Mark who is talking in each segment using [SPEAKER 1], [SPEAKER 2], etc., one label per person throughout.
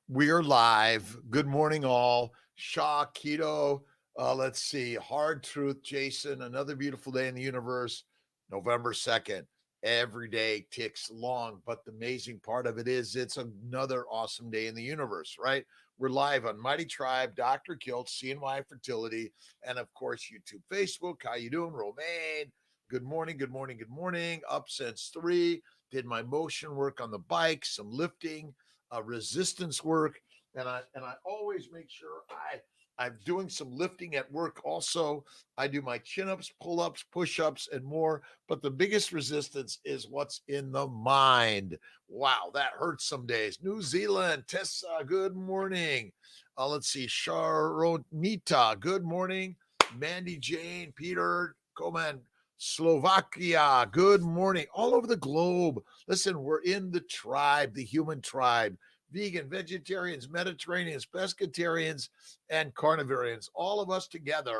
[SPEAKER 1] We are live. Good morning, all. Shaw, Keto. Let's see. Hard Truth, Jason. Another beautiful day in the universe. November 2nd. Every day ticks long, but the amazing part of it is it's another awesome day in the universe, right? We're live on Mighty Tribe, Dr.Kiltz, CNY Fertility, and of course, YouTube, Facebook. How you doing, Romaine? Good morning, good morning, good morning. Up since 3. Did my motion work on the bike, some lifting, resistance work, and I always make sure I'm doing some lifting at work. Also, I do my chin-ups, pull-ups, push-ups, and more. But the biggest resistance is what's in the mind. Wow, that hurts some days. New Zealand, Tessa, good morning. Let's see, Sharonita, good morning. Mandy Jane, Peter, Coman, Slovakia, good morning. All over the globe. Listen, we're in the tribe, the human tribe. Vegan, vegetarians, Mediterraneans, pescatarians, and carnivorians, all of us together.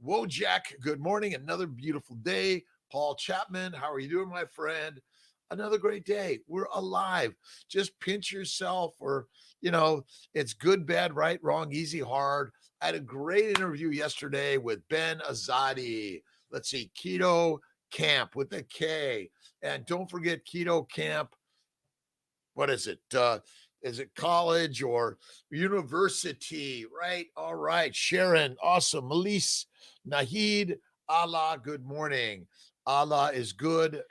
[SPEAKER 1] Wojak, good morning. Another beautiful day. Paul Chapman, how are you doing, my friend? Another great day. We're alive. Just pinch yourself, or, it's good, bad, right, wrong, easy, hard. I had a great interview yesterday with Ben Azadi. Let's see, Keto Camp with a K. And don't forget Keto Camp. What is it? Is it college or university? Right. All right. Sharon. Awesome. Melise. Nahid. Allah. Good morning. Allah is good.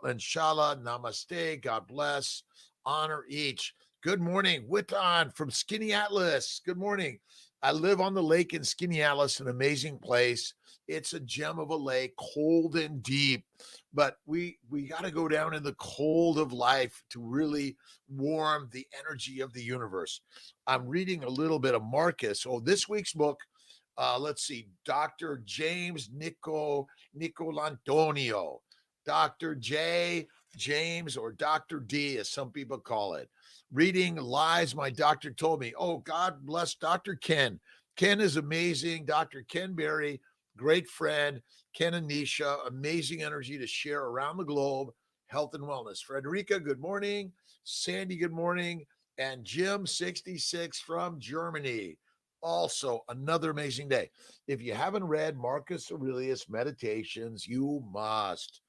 [SPEAKER 1] Inshallah. Namaste. God bless. Honor each. Good morning. Witan from Skinny Atlas. Good morning. I live on the lake in Skinny Atlas, an amazing place. It's a gem of a lake, cold and deep. But we got to go down in the cold of life to really warm the energy of the universe. I'm reading a little bit of Marcus. Oh, this week's book, let's see, Dr. James Nicolantonio, Dr. J. James, or Dr. D, as some people call it. Reading Lies My Doctor Told Me. Oh, God bless Dr. Ken. Ken is amazing. Dr. Ken Berry, great friend. Ken and Nisha, amazing energy to share around the globe. Health and wellness. Frederica, good morning. Sandy, good morning. And Jim, 66 from Germany. Also, another amazing day. If you haven't read Marcus Aurelius Meditations, you must.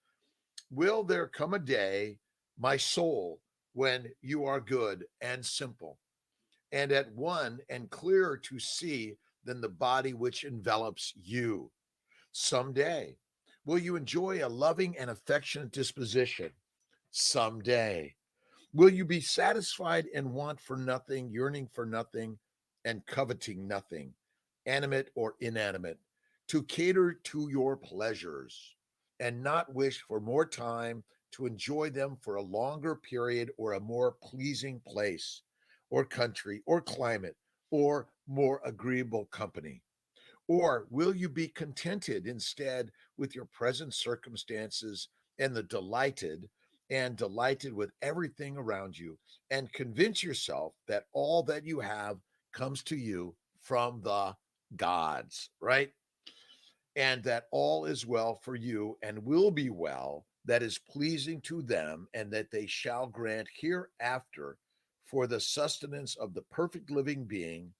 [SPEAKER 1] Will there come a day, my soul, when you are good and simple, and at one and clearer to see than the body which envelops you? Someday. Will you enjoy a loving and affectionate disposition? Someday. Will you be satisfied and want for nothing, yearning for nothing, and coveting nothing, animate or inanimate, to cater to your pleasures, and not wish for more time to enjoy them for a longer period or a more pleasing place, or country, or climate, or more agreeable company? Or will you be contented instead with your present circumstances and delighted with everything around you, and convince yourself that all that you have comes to you from the gods, right? And that all is well for you and will be well, that is pleasing to them, and that they shall grant hereafter for the sustenance of the perfect living being,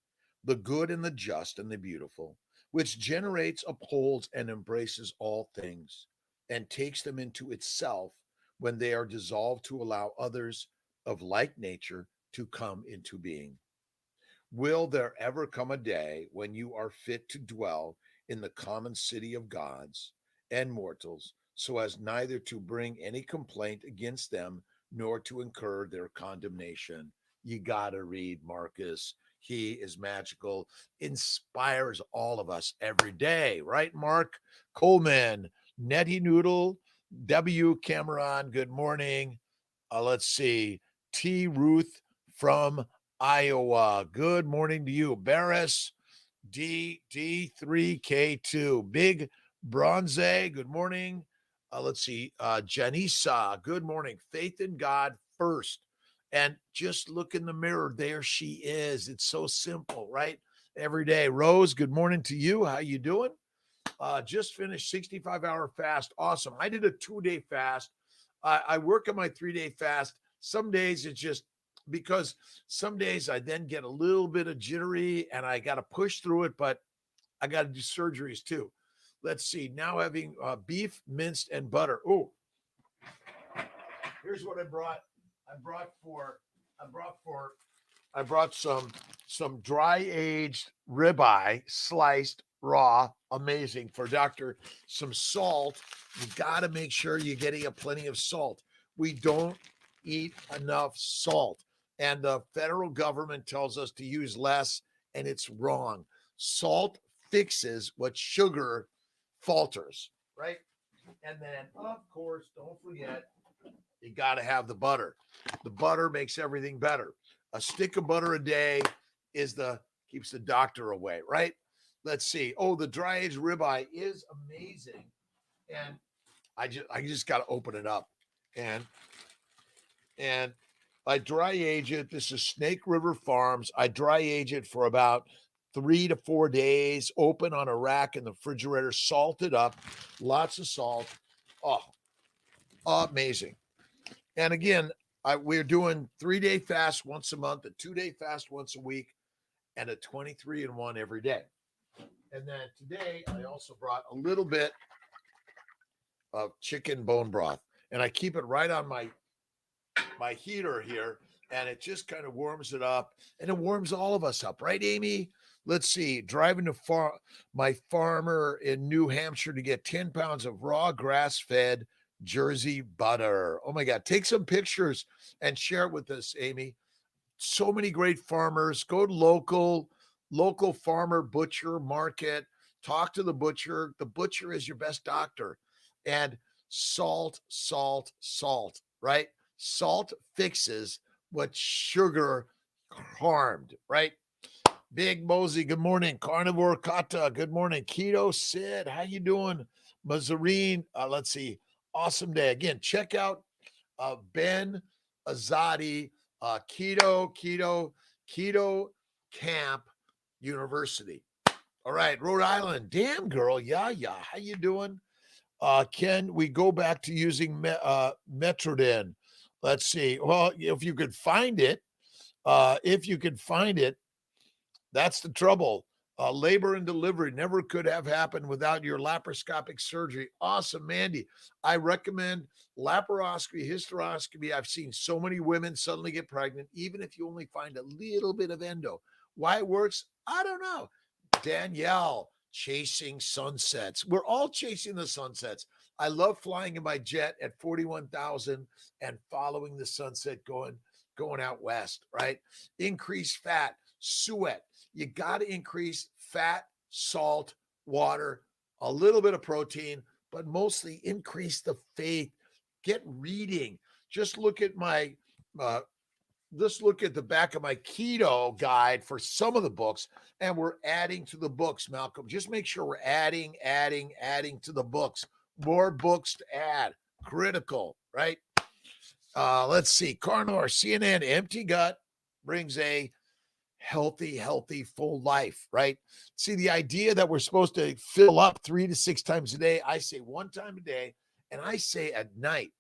[SPEAKER 1] the good and the just and the beautiful, which generates, upholds, and embraces all things, and takes them into itself when they are dissolved, to allow others of like nature to come into being. Will there ever come a day when you are fit to dwell in the common city of gods and mortals, so as neither to bring any complaint against them nor to incur their condemnation? You got to read Marcus. He is magical, inspires all of us every day, right, Mark? Coleman, Netty Noodle, W. Cameron, good morning. Let's see. T. Ruth from Iowa. Good morning to you. Barris, D3K2. Big Bronze, good morning. Let's see. Janisa, good morning. Faith in God first. And just look in the mirror. There she is. It's so simple, right? Every day. Rose, good morning to you. How you doing? Just finished 65-hour fast. Awesome. I did a 2-day fast. I work on my 3-day fast. Some days it's just because some days I then get a little bit of jittery and I got to push through it, but I got to do surgeries too. Let's see. Now having beef, minced, and butter. Oh, here's what I brought. I brought some dry aged ribeye, sliced raw, amazing for doctor. Some salt. You got to make sure you're getting a plenty of salt. We don't eat enough salt, and the federal government tells us to use less, and it's wrong. Salt fixes what sugar falters, right? And then, of course, don't forget, you got to have the butter. The butter makes everything better. A stick of butter a day keeps the doctor away, right? Let's see. Oh, the dry aged ribeye is amazing, and I just got to open it up, and I dry age it. This is Snake River Farms. I dry age it for about 3 to 4 days, open on a rack in the refrigerator, salted up, lots of salt. Oh, amazing. And again, we're doing 3-day fast once a month, a 2-day fast once a week, and a 23-in-1 every day. And then today, I also brought a little bit of chicken bone broth, and I keep it right on my heater here, and it just kind of warms it up, and it warms all of us up, right, Amy? Let's see. Driving to my farmer in New Hampshire to get 10 pounds of raw grass-fed Jersey butter. Oh my God. Take some pictures and share it with us, Amy. So many great farmers. Go to local farmer, butcher, market. Talk to the butcher. The butcher is your best doctor. And salt, right? Salt fixes what sugar harmed, right? Big Mosey, good morning. Carnivore Kata, good morning. Keto Sid, how you doing? Mazarine, let's see. Awesome day. Again, check out Ben Azadi, Keto Camp University. All right, Rhode Island. Damn, girl. Yeah. How you doing? Can we go back to using Metrodin? Let's see. Well, if you could find it, that's the trouble. Labor and delivery never could have happened without your laparoscopic surgery. Awesome, Mandy. I recommend laparoscopy, hysteroscopy. I've seen so many women suddenly get pregnant, even if you only find a little bit of endo. Why it works? I don't know. Danielle, chasing sunsets. We're all chasing the sunsets. I love flying in my jet at 41,000 and following the sunset going out west, right? Increase fat, suet. You got to increase fat, salt, water, a little bit of protein, but mostly increase the faith. Get reading. Just look at the back of my keto guide for some of the books, and we're adding to the books, Malcolm. Just make sure we're adding to the books. More books to add. Critical, right? Let's see. Carnivore, CNN, empty gut brings a healthy, full life, right? See, the idea that we're supposed to fill up 3 to 6 times a day, I say 1 time a day, and I say at night.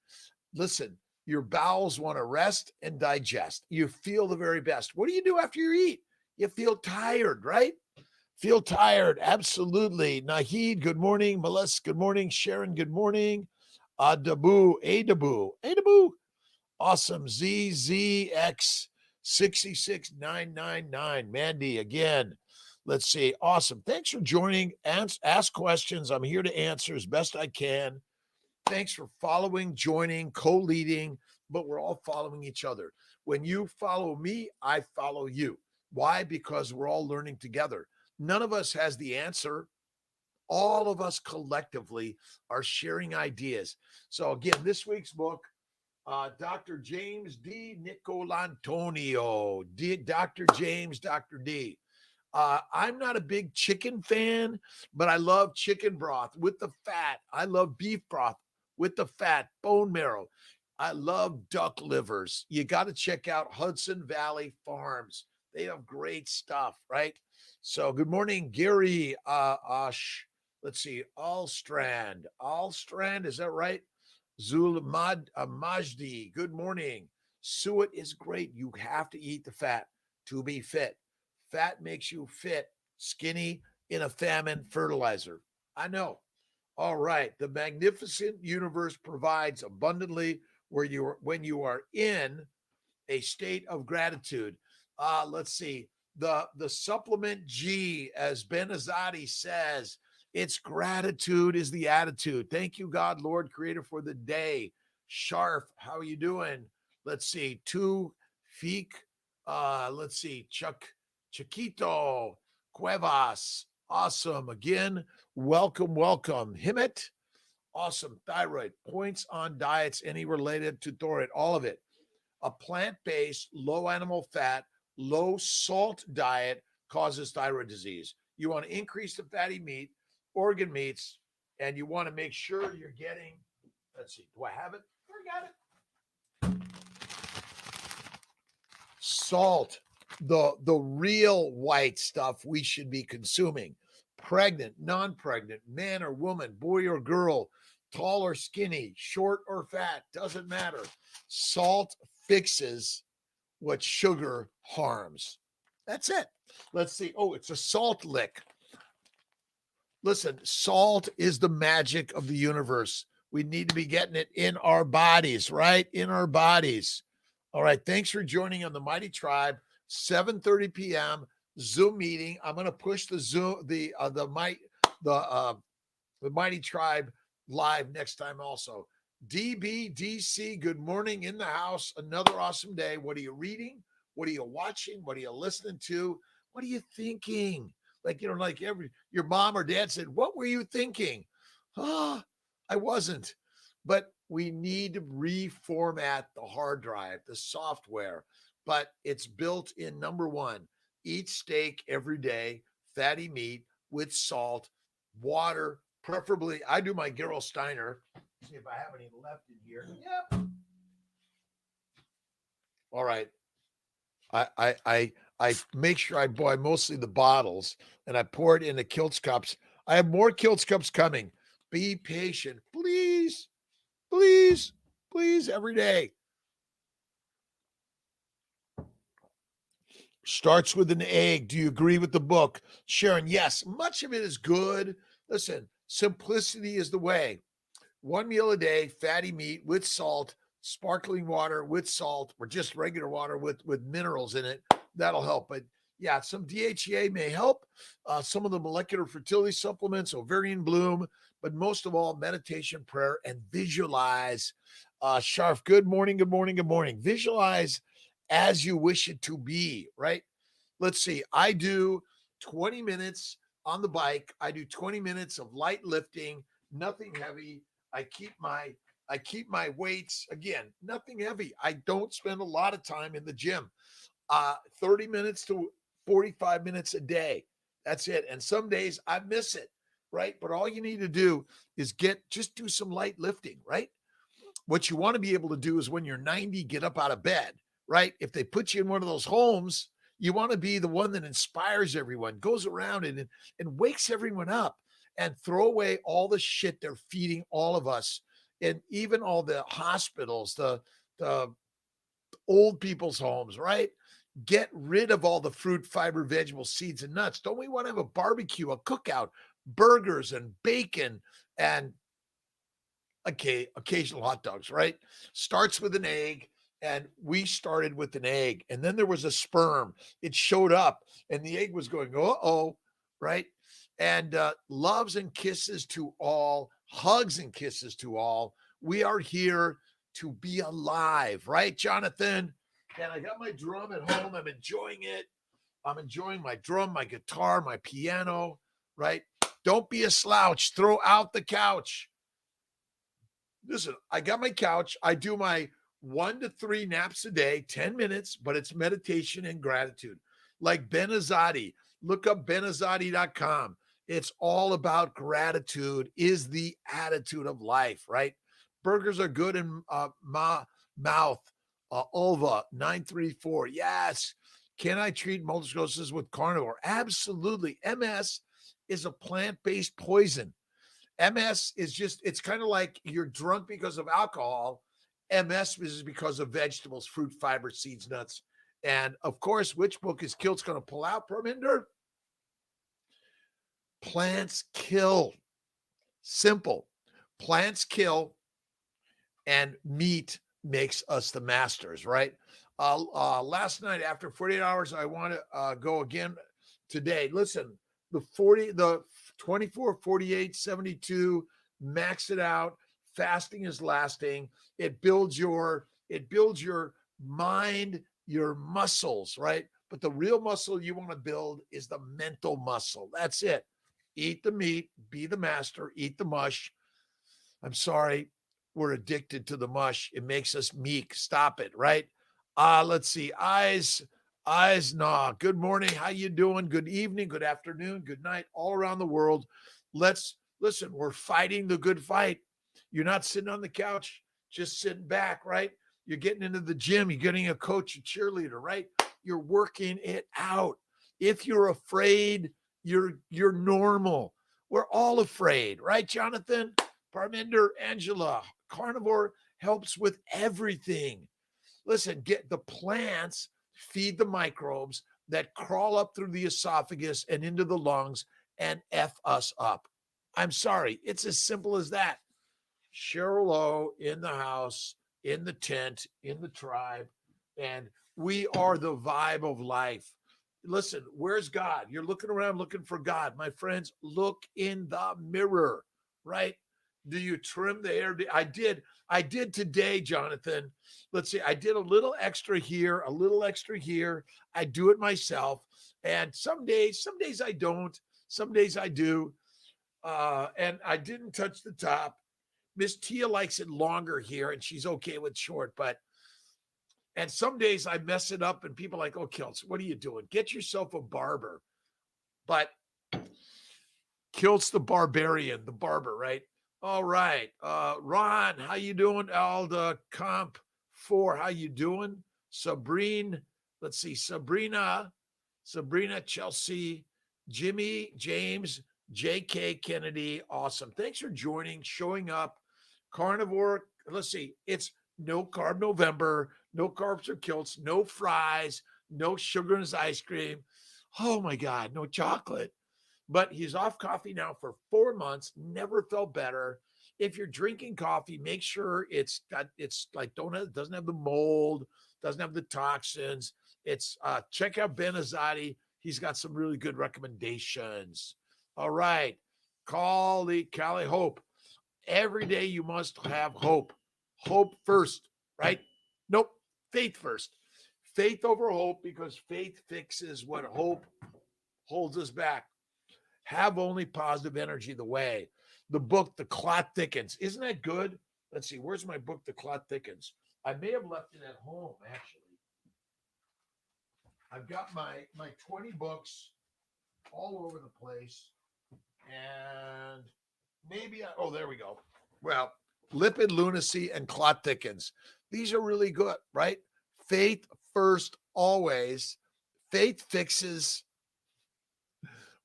[SPEAKER 1] Listen, your bowels want to rest and digest. You feel the very best. What do you do after you eat? You feel tired, right? Feel tired. Absolutely. Nahid, good morning. Melissa, good morning. Sharon, good morning. Dabu. Awesome. ZZX 66999. Mandy, again. Let's see. Awesome. Thanks for joining. Ask questions. I'm here to answer as best I can. Thanks for following, joining, co-leading, but we're all following each other. When you follow me, I follow you. Why? Because we're all learning together. None of us has the answer. All of us collectively are sharing ideas. So again, this week's book, Dr. James D. Nicolantonio, Dr. James, Dr. D. I'm not a big chicken fan, but I love chicken broth with the fat. I love beef broth with the fat, bone marrow. I love duck livers. You got to check out Hudson Valley Farms. They have great stuff, right? So good morning, Gary. Let's see, Allstrand. Is that right? Majdi, good morning. Suet is great. You have to eat the fat to be fit. Fat makes you fit, skinny in a famine, fertilizer. I know. All right. The magnificent universe provides abundantly when you are in a state of gratitude. Let's see. The supplement G, as Ben Azadi says, it's gratitude is the attitude. Thank you, God, Lord, Creator, for the day. Sharf, how are you doing? Let's see. Two Feek. Let's see. Chiquito Cuevas. Awesome. Again, welcome. Himmet. Awesome. Thyroid. Points on diets, any related to thyroid, all of it. A plant-based, low animal fat, low salt diet causes thyroid disease. You want to increase the fatty meat, organ meats, and you want to make sure you're getting, let's see, do I have it? I got it. Salt, the real white stuff we should be consuming. Pregnant, non-pregnant, man or woman, boy or girl, tall or skinny, short or fat, doesn't matter. Salt fixes what sugar harms. That's it. Let's see. Oh, it's a salt lick. Listen, salt is the magic of the universe. We need to be getting it in our bodies, right? In our bodies. All right. Thanks for joining on the Mighty Tribe, 7:30 p.m. Zoom meeting. I'm going to push the Mighty Tribe live next time also. DBDC, good morning in the house. Another awesome day. What are you reading? What are you watching? What are you listening to? What are you thinking? Like, your mom or dad said, what were you thinking? I wasn't. But we need to reformat the hard drive, the software. But it's built in, number one, eat steak every day, fatty meat with salt, water, preferably. I do my Gerolsteiner. See if I have any left in here. Yep. All right. I make sure I buy mostly the bottles and I pour it into Kiltz cups. I have more Kiltz cups coming. Be patient, please, every day. Starts with an egg. Do you agree with the book? Sharon, yes, much of it is good. Listen, simplicity is the way. One meal a day, fatty meat with salt, sparkling water with salt, or just regular water with minerals in it. That'll help. But yeah, some DHEA may help. Some of the molecular fertility supplements, ovarian bloom, but most of all, meditation, prayer, and visualize. Sharf, good morning. Visualize as you wish it to be, right? Let's see. I do 20 minutes on the bike. I do 20 minutes of light lifting, nothing heavy. I keep my weights, again, nothing heavy. I don't spend a lot of time in the gym. 30 minutes to 45 minutes a day. That's it. And some days I miss it, right? But all you need to do is just do some light lifting, right? What you want to be able to do is when you're 90, get up out of bed, right? If they put you in one of those homes, you want to be the one that inspires everyone, goes around and wakes everyone up, and throw away all the shit they're feeding all of us, and even all the hospitals, the old people's homes, right? Get rid of all the fruit, fiber, vegetables, seeds, and nuts. Don't we want to have a barbecue, a cookout, burgers and bacon and occasional hot dogs, right? Starts with an egg. And we started with an egg, and then there was a sperm. It showed up, and the egg was going, uh-oh, right? And loves and kisses to all, hugs and kisses to all. We are here to be alive, right, Jonathan? And I got my drum at home. I'm enjoying it. I'm enjoying my drum, my guitar, my piano, right? Don't be a slouch. Throw out the couch. Listen, I got my couch. I do my 1 to 3 naps a day, 10 minutes, but it's meditation and gratitude. Like Ben Azadi, look up benazadi.com. It's all about gratitude is the attitude of life, right? Burgers are good in mouth. Ulva 934. Yes. Can I treat multiple sclerosis with carnivore? Absolutely. MS is a plant-based poison. MS is it's kind of like you're drunk because of alcohol. MS is because of vegetables, fruit, fiber, seeds, nuts. And of course, which book is Kiltz going to pull out, Parminder? Plants kill. Simple. Plants kill, and meat makes us the masters, right? Last night, after 48 hours, I want to go again today. Listen, the 24, 48, 72, max it out. Fasting is lasting. It builds your mind, your muscles, right? But the real muscle you want to build is the mental muscle. That's it. Eat the meat, be the master, eat the mush. I'm sorry, we're addicted to the mush. It makes us meek. Stop it, right? Let's see. Eyes, nah. Good morning. How you doing? Good evening, good afternoon, good night, all around the world. Let's listen, we're fighting the good fight. You're not sitting on the couch, just sitting back, right? You're getting into the gym, you're getting a coach, a cheerleader, right? You're working it out. If you're afraid, you're normal. We're all afraid, right, Jonathan? Parminder, Angela, Carnivore helps with everything. Listen, get the plants, feed the microbes that crawl up through the esophagus and into the lungs and F us up. I'm sorry. It's as simple as that. Cheryl O in the house, in the tent, in the tribe, and we are the vibe of life. Listen, where's God? You're looking around looking for God. My friends, look in the mirror, right? Do you trim the hair? I did today, Jonathan. Let's see. I did a little extra here, a little extra here. I do it myself. And some days I don't. Some days I do. And I didn't touch the top. Miss Tia likes it longer here, and she's okay with short. And some days I mess it up, and people are like, "Oh, Kiltz, what are you doing? Get yourself a barber." But Kiltz the barbarian, the barber, right? All right. Ron, how you doing? Alda Comp 4, how you doing? Sabrina, let's see. Sabrina, Chelsea, Jimmy, James, JK Kennedy. Awesome. Thanks for joining, showing up. Carnivore, let's see. It's no carb November, no carbs or Kiltz, no fries, no sugar in his ice cream. Oh my God, no chocolate. But he's off coffee now for 4 months, never felt better. If you're drinking coffee, make sure it's like doesn't have the mold, doesn't have the toxins. It's check out Ben Azadi. He's got some really good recommendations. All right. Callie Hope. Every day you must have hope. Hope first, right? Nope. Faith first. Faith over hope, because faith fixes what hope holds us back. Have only positive energy the way. The book, The Clot Thickens. Isn't that good? Let's see. Where's my book, The Clot Thickens? I may have left it at home, actually. I've got my 20 books all over the place. And maybe, there we go. Well, Lipid Lunacy and Clot Thickens. These are really good, right? Faith first, always. Faith fixes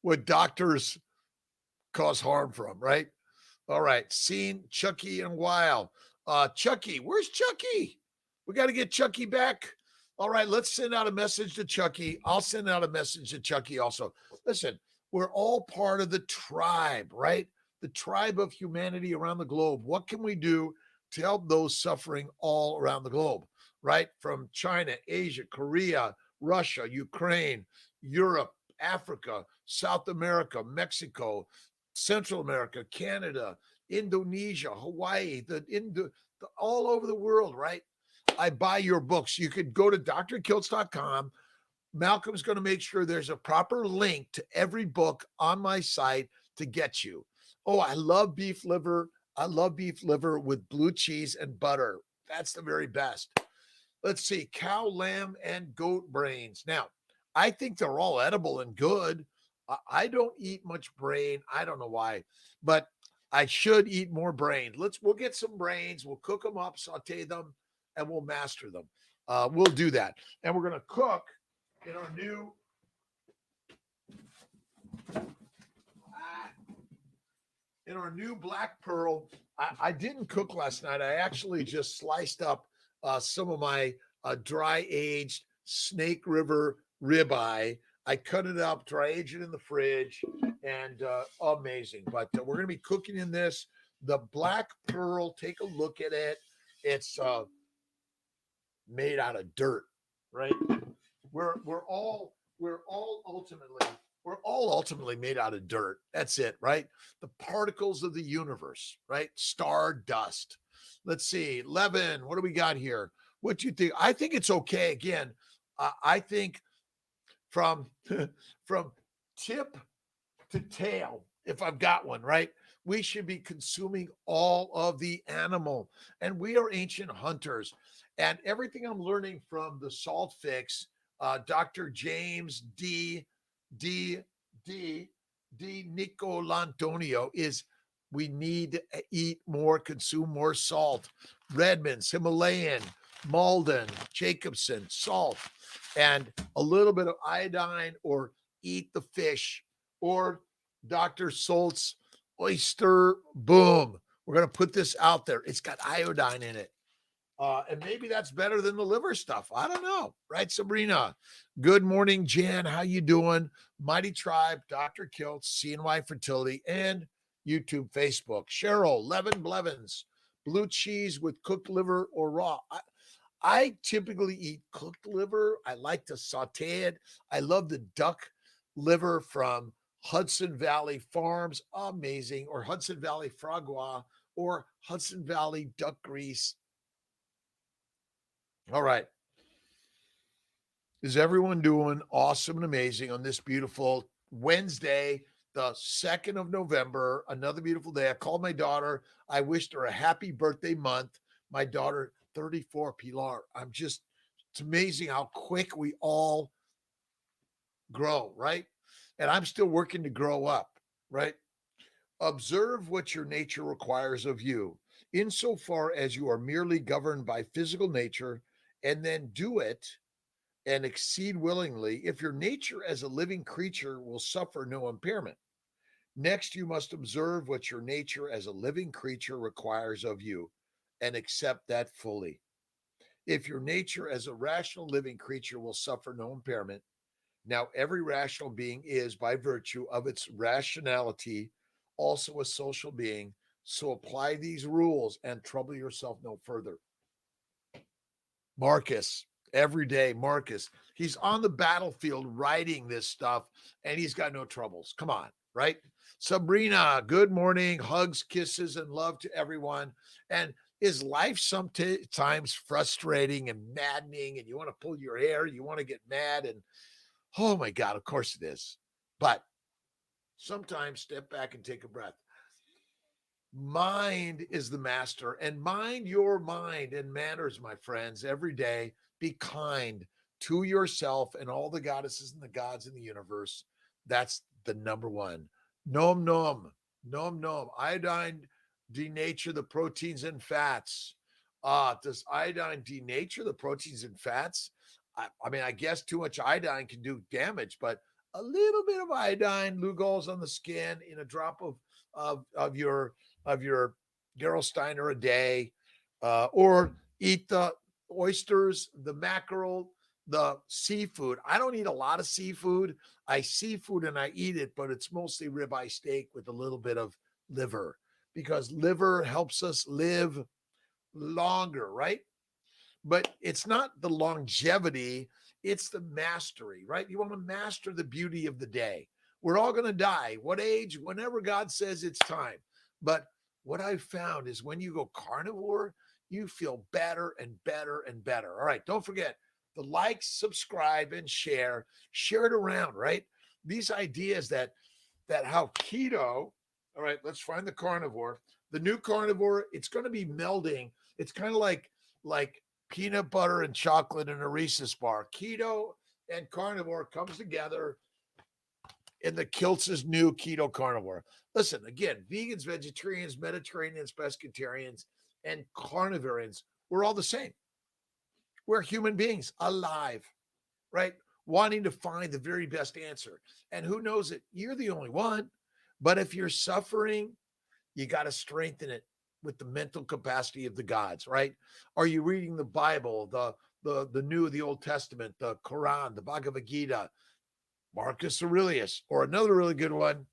[SPEAKER 1] what doctors cause harm from, right? All right. Seen Chucky and Weil. Chucky, where's Chucky? We got to get Chucky back. All right, let's send out a message to Chucky. I'll send out a message to Chucky also. Listen, we're all part of the tribe, right? The tribe of humanity around the globe. What can we do to help those suffering all around the globe, right? From China, Asia, Korea, Russia, Ukraine, Europe, Africa, South America, Mexico, Central America, Canada, Indonesia, Hawaii, all over the world, right? I buy your books. You could go to drkiltz.com. Malcolm's going to make sure there's a proper link to every book on my site to get you. Oh, I love beef liver. I love beef liver with blue cheese and butter. That's the very best. Let's see, cow, lamb, and goat brains. Now, I think they're all edible and good. I don't eat much brain. I don't know why, but I should eat more brain. We'll get some brains. We'll cook them up, saute them, and we'll master them. We'll do that. And we're going to cook in our new in our new black pearl. I didn't cook last night. I actually just sliced up some of my dry aged Snake River ribeye. I cut it up, dry aged it in the fridge, and amazing. But we're going to be cooking in this. The black pearl, take a look at it. It's made out of dirt, right? We're all ultimately made out of dirt. That's it, right? The particles of the universe, right? Star dust. Let's see, Levin, what do we got here? What do you think? I think it's okay. Again, I think from from tip to tail, if I've got one, right? We should be consuming all of the animal. And we are ancient hunters. And everything I'm learning from the Salt Fix, Dr. James D. D. Nicolantonio, is we need to eat more, consume more salt. Redmond's, Himalayan, Malden, Jacobson, salt, and a little bit of iodine, or eat the fish, or Dr. Salt's oyster. Boom. We're going to put this out there. It's got iodine in it. And maybe that's better than the liver stuff. I don't know. Right, Sabrina? Good morning, Jan. How you doing? Mighty Tribe, Dr.Kiltz, CNY Fertility, and YouTube, Facebook. Cheryl, Levin Blevins, blue cheese with cooked liver or raw. I typically eat cooked liver. I like to saute it. I love the duck liver from Hudson Valley Farms. Amazing. Or Hudson Valley Foie Gras, or Hudson Valley duck grease. All right. Is everyone doing awesome and amazing on this beautiful Wednesday, the 2nd of November? Another beautiful day. I called my daughter. I wished her a happy birthday month. My daughter, 34, Pilar. It's amazing how quick we all grow, right? And I'm still working to grow up, right? Observe what your nature requires of you, insofar as you are merely governed by physical nature, and then do it and exceed willingly, if your nature as a living creature will suffer no impairment. Next, you must observe what your nature as a living creature requires of you and accept that fully. If your nature as a rational living creature will suffer no impairment, now every rational being is, by virtue of its rationality, also a social being. So apply these rules and trouble yourself no further. Marcus, every day, Marcus, he's on the battlefield writing this stuff, and he's got no troubles. Come on, right? Sabrina, good morning. Hugs, kisses, and love to everyone. And is life sometimes frustrating and maddening, and you want to pull your hair, you want to get mad, and oh my God, of course it is. But sometimes step back and take a breath. Mind is the master, and mind your mind and manners, my friends, every day. Be kind to yourself and all the goddesses and the gods in the universe. That's the number one. Nom nom, nom nom. Iodine denature the proteins and fats. Does iodine denature the proteins and fats? I mean, I guess too much iodine can do damage, but a little bit of iodine, Lugol's on the skin, in a drop of your Gerolsteiner a day, or eat the oysters, the mackerel, the seafood. I don't eat a lot of seafood. I seafood and I eat it, but it's mostly ribeye steak with a little bit of liver, because liver helps us live longer, right? But it's not the longevity, it's the mastery, right? You want to master the beauty of the day. We're all going to die. What age? Whenever God says it's time. But what I've found is when you go carnivore, you feel better and better and better. All right, don't forget the like, subscribe, and share. Share it around, right? These ideas that how keto, all right, let's find the carnivore. The new carnivore, it's going to be melding. It's kind of like peanut butter and chocolate in a Reese's bar. Keto and carnivore comes together in the Kiltz's new keto carnivore. Listen, again, vegans, vegetarians, Mediterraneans, pescatarians, and carnivorians, we're all the same. We're human beings alive, right? Wanting to find the very best answer. And who knows it? You're the only one. But if you're suffering, You got to strengthen it with the mental capacity of the gods, right? Are you reading the Bible, the New, the Old Testament, the Quran, the Bhagavad Gita, Marcus Aurelius, or another really good one?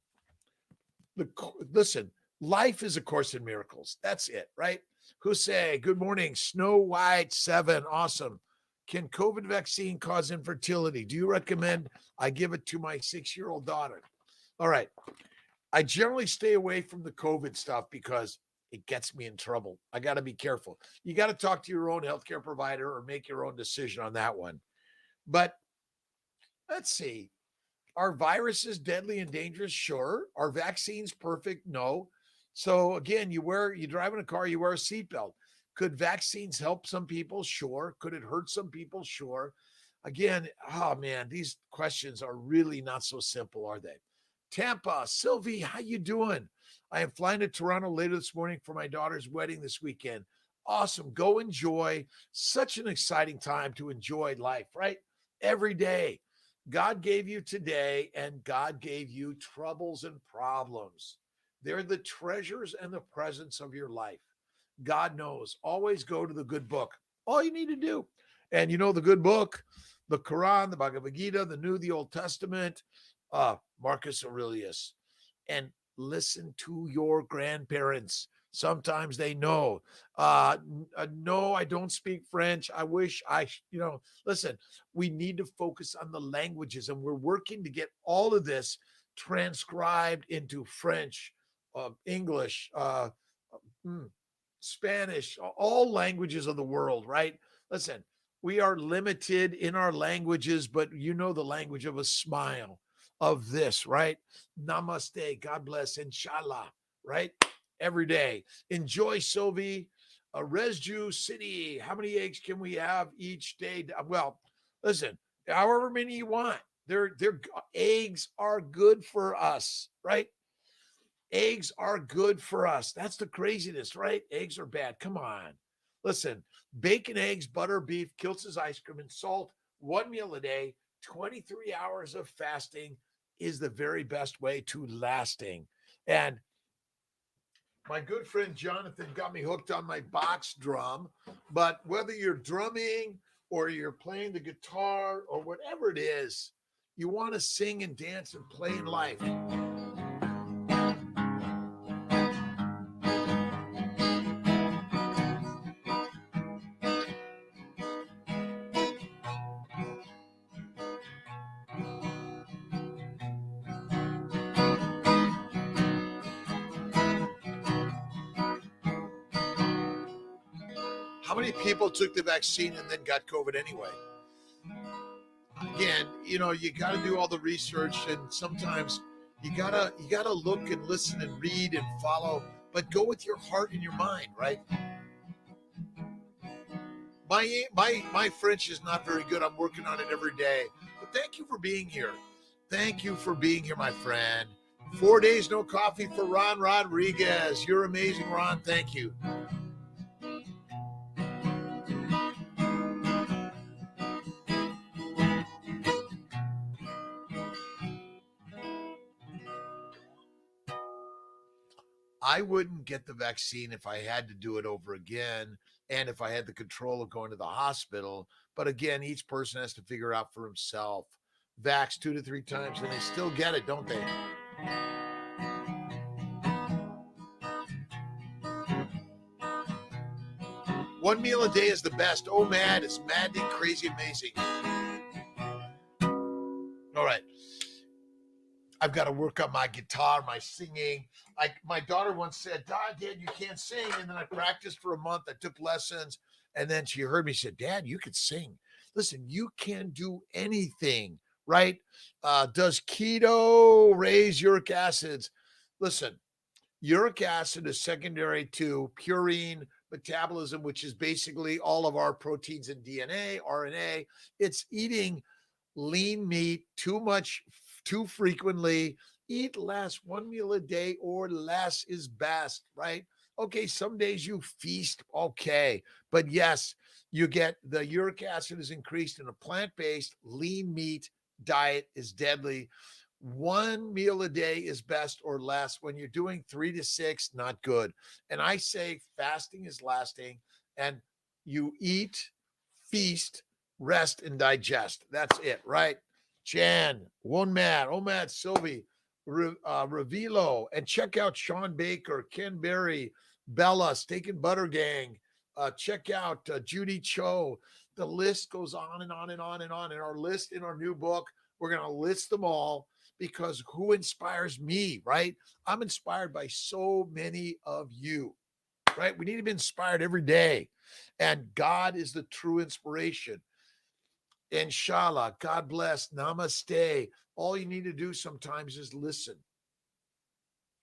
[SPEAKER 1] Listen, life is a course in miracles. That's it, right? Jose, good morning. Snow White 7, awesome. Can COVID vaccine cause infertility? Do you recommend I give it to my 6-year-old daughter? All right. I generally stay away from the COVID stuff because it gets me in trouble. I got to be careful. You got to talk to your own healthcare provider or make your own decision on that one. But let's see. Are viruses deadly and dangerous? Sure. Are vaccines perfect? No. So again, you drive in a car, you wear a seatbelt. Could vaccines help some people? Sure. Could it hurt some people? Sure. Again, oh man, these questions are really not so simple, are they? Tampa, Sylvie, how you doing? I am flying to Toronto later this morning for my daughter's wedding this weekend. Awesome. Go enjoy. Such an exciting time to enjoy life, right? Every day. God gave you today, and God gave you troubles and problems. They're the treasures and the presence of your life. God knows. Always go to the good book. All you need to do. And you know the good book, the Quran, the Bhagavad Gita, the New, the Old Testament, Marcus Aurelius. And listen to your grandparents. Sometimes they know. No, I don't speak French. I wish listen, we need to focus on the languages, and we're working to get all of this transcribed into French, English, Spanish, all languages of the world, right? Listen, we are limited in our languages, but you know the language of a smile, of this, right? Namaste, God bless, inshallah, right? Every day. Enjoy, Sylvie. Resju City, how many eggs can we have each day? Well, listen, however many you want. Eggs are good for us, right? Eggs are good for us. That's the craziness, right? Eggs are bad. Come on. Listen, bacon, eggs, butter, beef, Kiltz's ice cream, and salt, one meal a day, 23 hours of fasting is the very best way to lasting. And my good friend Jonathan got me hooked on my box drum. But whether you're drumming or you're playing the guitar or whatever it is, you want to sing and dance and play in life. How many people took the vaccine and then got COVID anyway? Again, you got to do all the research, and sometimes you gotta look and listen and read and follow, but go with your heart and your mind, right? My French is not very good. I'm working on it every day. But thank you for being here. Thank you for being here, my friend. 4 days no coffee for Ron Rodriguez. You're amazing, Ron. Thank you. I wouldn't get the vaccine if I had to do it over again and if I had the control of going to the hospital. But again, each person has to figure out for himself. Vax 2 to 3 times and they still get it, don't they? One meal a day is the best. Oh, man, it's madly crazy amazing. All right. I've got to work on my guitar, my singing. My daughter once said, Dad, you can't sing. And then I practiced for a month. I took lessons. And then she heard me say, Dad, you could sing. Listen, you can do anything, right? Does keto raise uric acids? Listen, uric acid is secondary to purine metabolism, which is basically all of our proteins and DNA, RNA. It's eating lean meat too frequently. Eat less. One meal a day or less is best, right? Okay, some days you feast, okay. But yes, you get the uric acid is increased in a plant-based lean meat diet is deadly. One meal a day is best or less. When you're doing 3 to 6, not good. And I say fasting is lasting, and you eat, feast, rest, and digest. That's it, right? Jan, One Matt, Omad, Sylvie, Revilo, and check out Sean Baker, Ken Berry, Bella, Steak and Butter Gang. Check out Judy Cho. The list goes on and on and on and on. And our list in our new book, we're going to list them all, because who inspires me, right? I'm inspired by so many of you, right? We need to be inspired every day. And God is the true inspiration. Inshallah, God bless, namaste. All you need to do sometimes is listen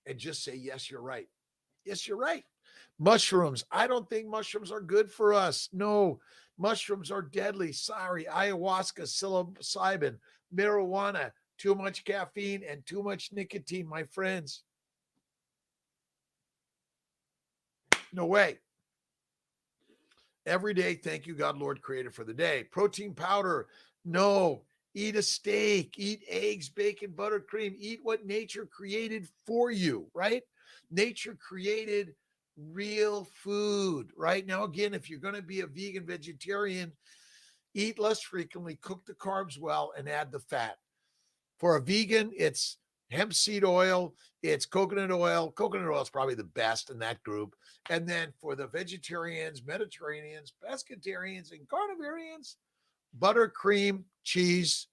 [SPEAKER 1] and just say, yes, you're right. Yes, you're right. Mushrooms. I don't think mushrooms are good for us. No, mushrooms are deadly. Sorry. Ayahuasca, psilocybin, marijuana, too much caffeine and too much nicotine, my friends. No way. Every day, thank you, God, Lord, Creator, for the day. Protein powder. No. Eat a steak, eat eggs, bacon, buttercream, eat what nature created for you, right? Nature created real food, right? Now, again, if you're going to be a vegan, vegetarian, eat less frequently, cook the carbs well, and add the fat. For a vegan, it's hemp seed oil, it's coconut oil. Coconut oil is probably the best in that group. And then for the vegetarians, Mediterraneans, pescatarians, and carnivorians, buttercream cheese,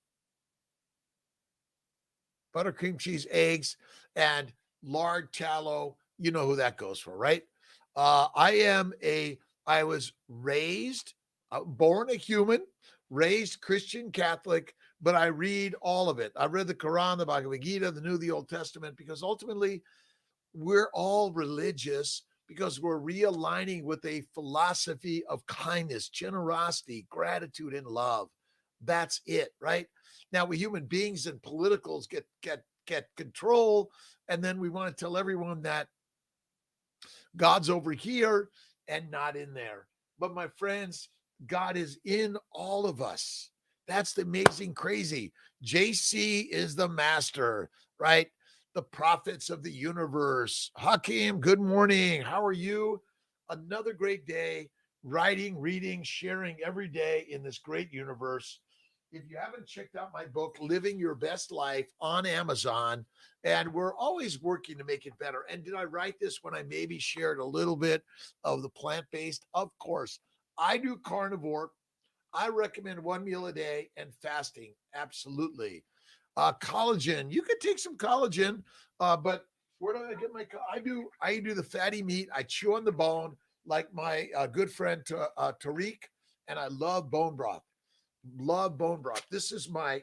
[SPEAKER 1] eggs, and lard tallow. You know who that goes for, right? I was raised, born a human, raised Christian Catholic, but I read all of it. I read the Quran, the Bhagavad Gita, the New, the Old Testament, because ultimately we're all religious because we're realigning with a philosophy of kindness, generosity, gratitude, and love. That's it, right? Now we human beings and politicals get control, and then we want to tell everyone that God's over here and not in there. But my friends, God is in all of us. That's the amazing crazy. JC is the master, right? The prophets of the universe. Hakeem, good morning. How are you? Another great day, writing, reading, sharing every day in this great universe. If you haven't checked out my book, Living Your Best Life, on Amazon, and we're always working to make it better. And did I write this when I maybe shared a little bit of the plant-based? Of course. I do carnivore. I recommend one meal a day, and fasting. Absolutely. Collagen. You could take some collagen, but where do I get my? I do the fatty meat. I chew on the bone like my good friend Tariq, and I love bone broth. Love bone broth. This is my,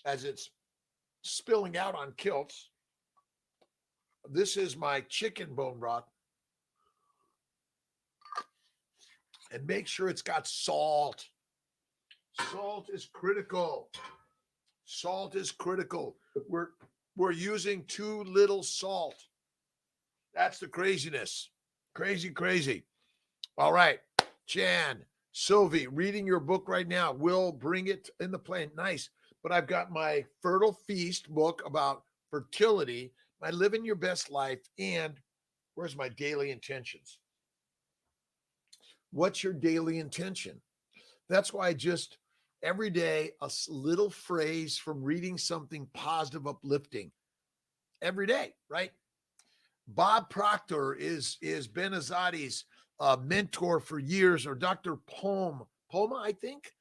[SPEAKER 1] as it's spilling out on Kiltz, this is my chicken bone broth. And make sure it's got salt. Salt is critical. Salt is critical. We're using too little salt. That's the craziness. Crazy. All right. Jan, Sylvie, reading your book right now. We'll bring it in the plane. Nice. But I've got my Fertile Feast book about fertility, my Living Your Best Life, and where's my daily intentions? What's your daily intention? That's why every day, a little phrase from reading something positive, uplifting every day, right? Bob Proctor is Ben Azadi's mentor for years, or Dr. Poma, I think.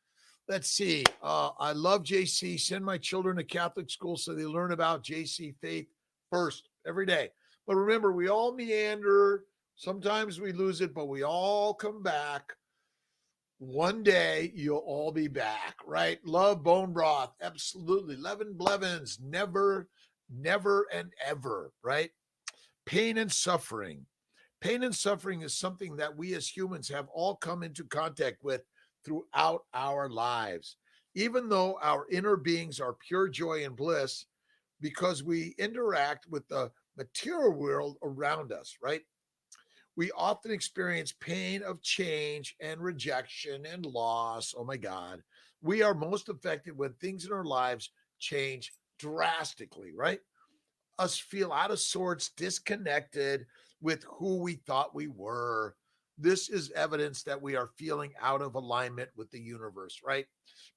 [SPEAKER 1] Let's see. I love JC. Send my children to Catholic school so they learn about JC faith first every day. But remember, we all meander. Sometimes we lose it, but we all come back. One day you'll all be back, right? Love bone broth. Absolutely. Levin Blevins. Never, and ever, right? Pain and suffering. Pain and suffering is something that we as humans have all come into contact with throughout our lives. Even though our inner beings are pure joy and bliss, because we interact with the material world around us, right? We often experience pain of change and rejection and loss. Oh my God. We are most affected when things in our lives change drastically, right? Us feel out of sorts, disconnected with who we thought we were. This is evidence that we are feeling out of alignment with the universe, right?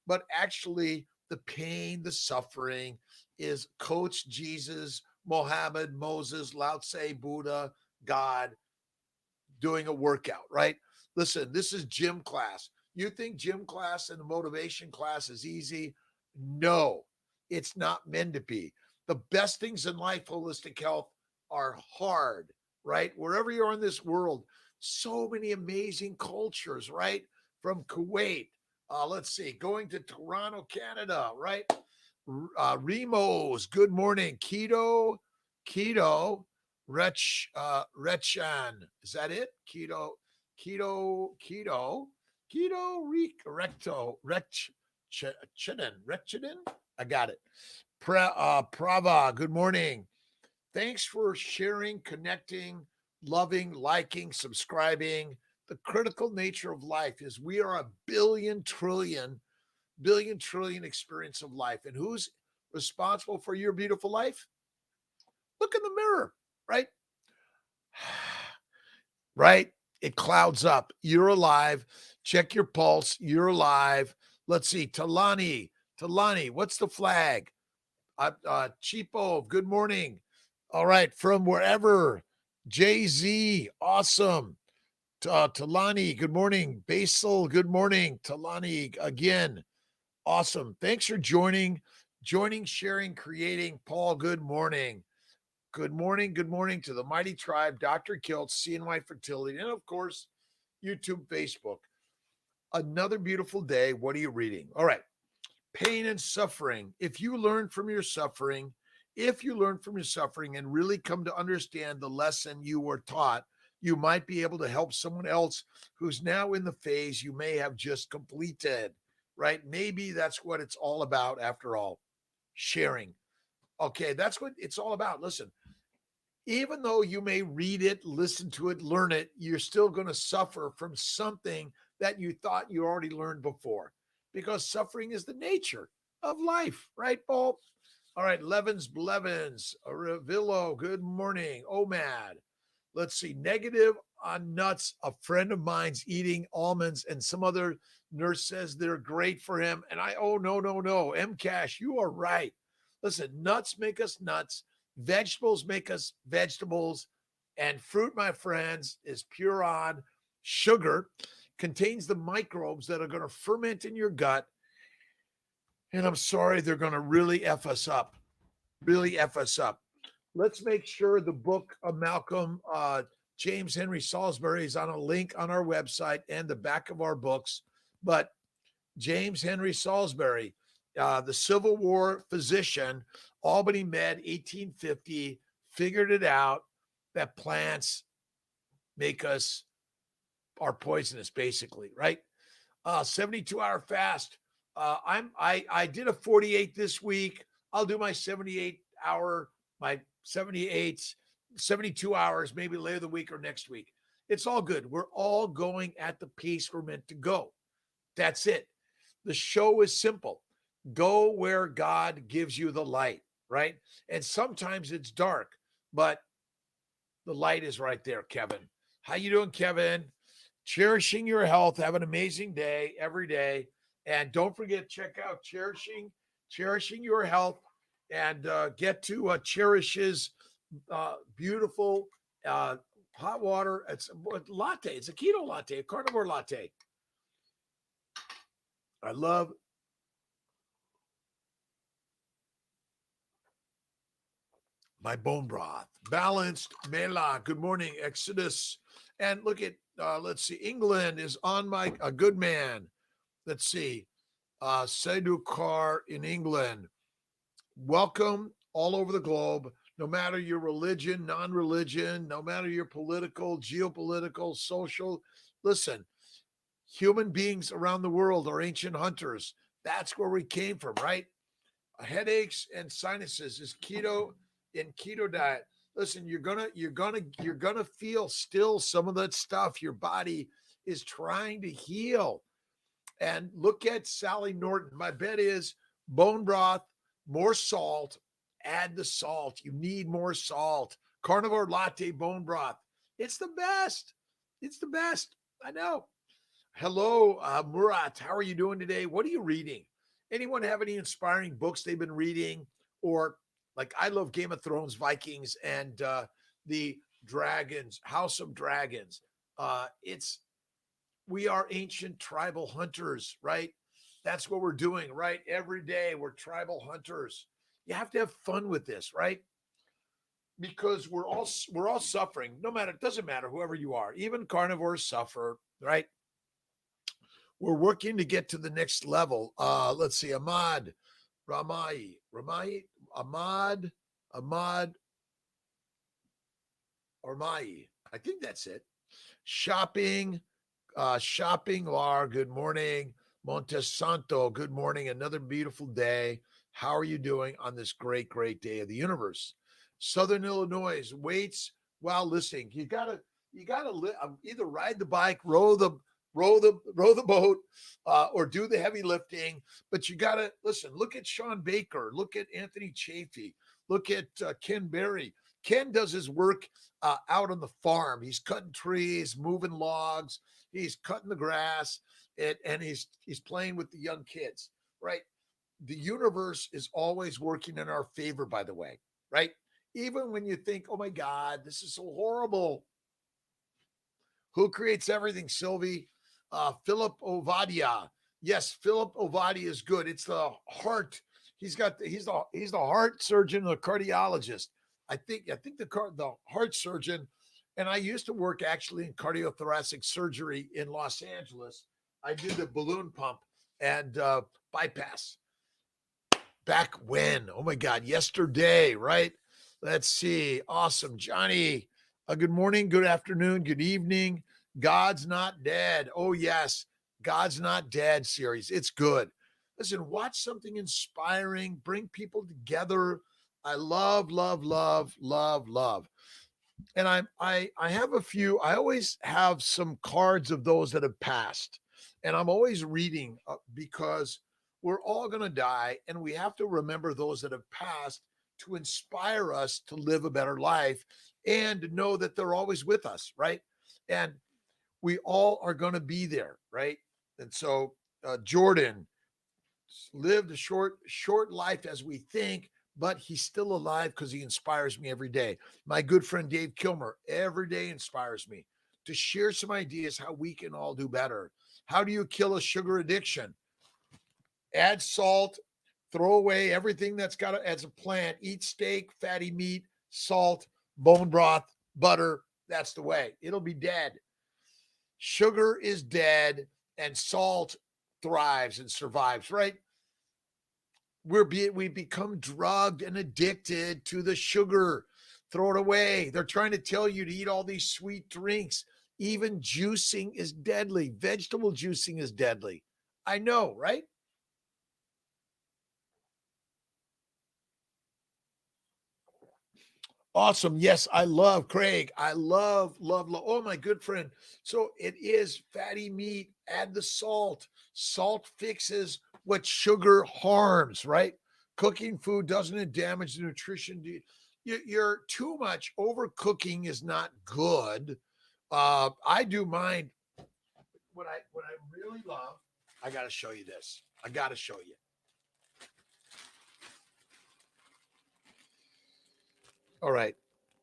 [SPEAKER 1] But actually, the pain, the suffering is Coach Jesus, Mohammed, Moses, Lao Tse, Buddha, God doing a workout, right? Listen, this is gym class. You think gym class and the motivation class is easy? No, it's not meant to be. The best things in life, holistic health, are hard, right? Wherever you are in this world, so many amazing cultures, right? From Kuwait, let's see, going to Toronto, Canada, right? Remos, good morning. Keto, Rechan. Is that it? Rechdin. I got it. Prava, good morning. Thanks for sharing, connecting, loving, liking, subscribing. The critical nature of life is we are a billion trillion experience of life. And who's responsible for your beautiful life? Look in the mirror, right? Right? It clouds up. You're alive. Check your pulse. You're alive. Let's see. Talani, what's the flag? Cheapo, good morning. All right. From wherever. Jay-Z, awesome. Talani, good morning. Basil, good morning. Talani, again, awesome. Thanks for joining, sharing, creating. Paul, good morning. Good morning to the mighty tribe, Dr.Kiltz, CNY Fertility, and of course, YouTube, Facebook. Another beautiful day. What are you reading? All right. Pain and suffering. If you learn from your suffering and really come to understand the lesson you were taught, you might be able to help someone else who's now in the phase you may have just completed, right? Maybe that's what it's all about after all. Sharing. Okay, that's what it's all about. Listen, even though you may read it, listen to it, learn it, you're still going to suffer from something that you thought you already learned before, because suffering is the nature of life, right, Paul? All right, Blevins, Revillo, good morning. OMAD. Let's see, negative on nuts. A friend of mine's eating almonds, and some other nurse says they're great for him. And no. M Cash, you are right. Listen, nuts make us nuts. Vegetables make us vegetables. And fruit, my friends, is pure on sugar, contains the microbes that are going to ferment in your gut. And I'm sorry, they're going to really F us up. Let's make sure the book of Malcolm, James Henry Salisbury, is on a link on our website and the back of our books. But James Henry Salisbury, the Civil War physician, Albany Med, 1850, figured it out that plants are poisonous, basically, right? 72-hour fast. I did a 48 this week. I'll do my 78-hour, my 78, 72 hours, maybe later the week or next week. It's all good. We're all going at the pace we're meant to go. That's it. The show is simple. Go where God gives you the light, right? And sometimes it's dark, but the light is right there, Kevin. How you doing, Kevin? Cherishing your health. Have an amazing day every day. And don't forget, check out Cherishing Your Health, and get to Cherish's beautiful hot water. It's a latte. It's a keto latte, a carnivore latte. I love my bone broth. Balanced Mela. Good morning, Exodus. And look at, let's see, England is on my, a good man. Let's see, Seydou Kar in England. Welcome all over the globe, no matter your religion, non-religion, no matter your political, geopolitical, social. Listen, human beings around the world are ancient hunters. That's where we came from, right? Headaches and sinuses is keto diet. Listen, you're gonna feel still some of that stuff your body is trying to heal. And look at Sally Norton. My bet is bone broth, More salt. Add the salt. You need more salt. Carnivore latte bone broth. It's the best. It's the best. I know. Hello, Murat. How are you doing today? What are you reading? Anyone have any inspiring books they've been reading? Or like I love Game of Thrones, Vikings, and the Dragons, House of Dragons. It's we are ancient tribal hunters, right? That's what we're doing, right? Every day we're tribal hunters. You have to have fun with this, right? Because we're all suffering. No matter, it doesn't matter whoever you are. Even carnivores suffer, right? We're working to get to the next level. Let's see, Ahmad, Ahmad Armai. I think that's it. Shopping, Lar, good morning. Montesanto, good morning. Another beautiful day. How are you doing on this great, great day of the universe? Southern Illinois waits while listening. You gotta either ride the bike, row the boat, or do the heavy lifting. But you gotta listen. Look at Sean Baker. Look at Anthony Chafee. Look at Ken Berry. Ken does his work out on the farm. He's cutting trees, moving logs. He's cutting the grass, and he's playing with the young kids. Right. The universe is always working in our favor. By the way, right. Even when you think, "Oh my God, this is so horrible." Who creates everything, Sylvie? Philip Ovadia. Yes, Philip Ovadia is good. It's the heart. He's the heart surgeon, the cardiologist. I think the heart surgeon, and I used to work actually in cardiothoracic surgery in Los Angeles. I did the balloon pump and bypass back when. Oh my God, yesterday, right? Let's see. Awesome, Johnny. Good morning, good afternoon, good evening. God's Not Dead. Oh yes, God's Not Dead series. It's good. Listen, watch something inspiring, bring people together. I love, love, love, love, love. And I have a few. I always have some cards of those that have passed, and I'm always reading because we're all going to die, and we have to remember those that have passed to inspire us to live a better life and to know that they're always with us, right? And we all are going to be there, right? And so Jordan lived a short life as we think, but he's still alive because he inspires me every day. My good friend Dave Kilmer every day inspires me to share some ideas how we can all do better. How do you kill a sugar addiction? Add salt, throw away everything that's got as a plant, eat steak, fatty meat, salt, bone broth, butter. That's the way. It'll be dead. Sugar is dead and salt thrives and survives, right? We become drugged and addicted to the sugar. Throw it away. They're trying to tell you to eat all these sweet drinks. Even juicing is deadly. Vegetable juicing is deadly. I know, right? Awesome. Yes, I love Craig. I love, love, love. Oh, my good friend. So it is fatty meat. Add the salt. Salt fixes what sugar harms, right? Cooking food doesn't it damage the nutrition? You're too much overcooking is not good. I do mine. What I really love. I got to show you this. I got to show you. All right.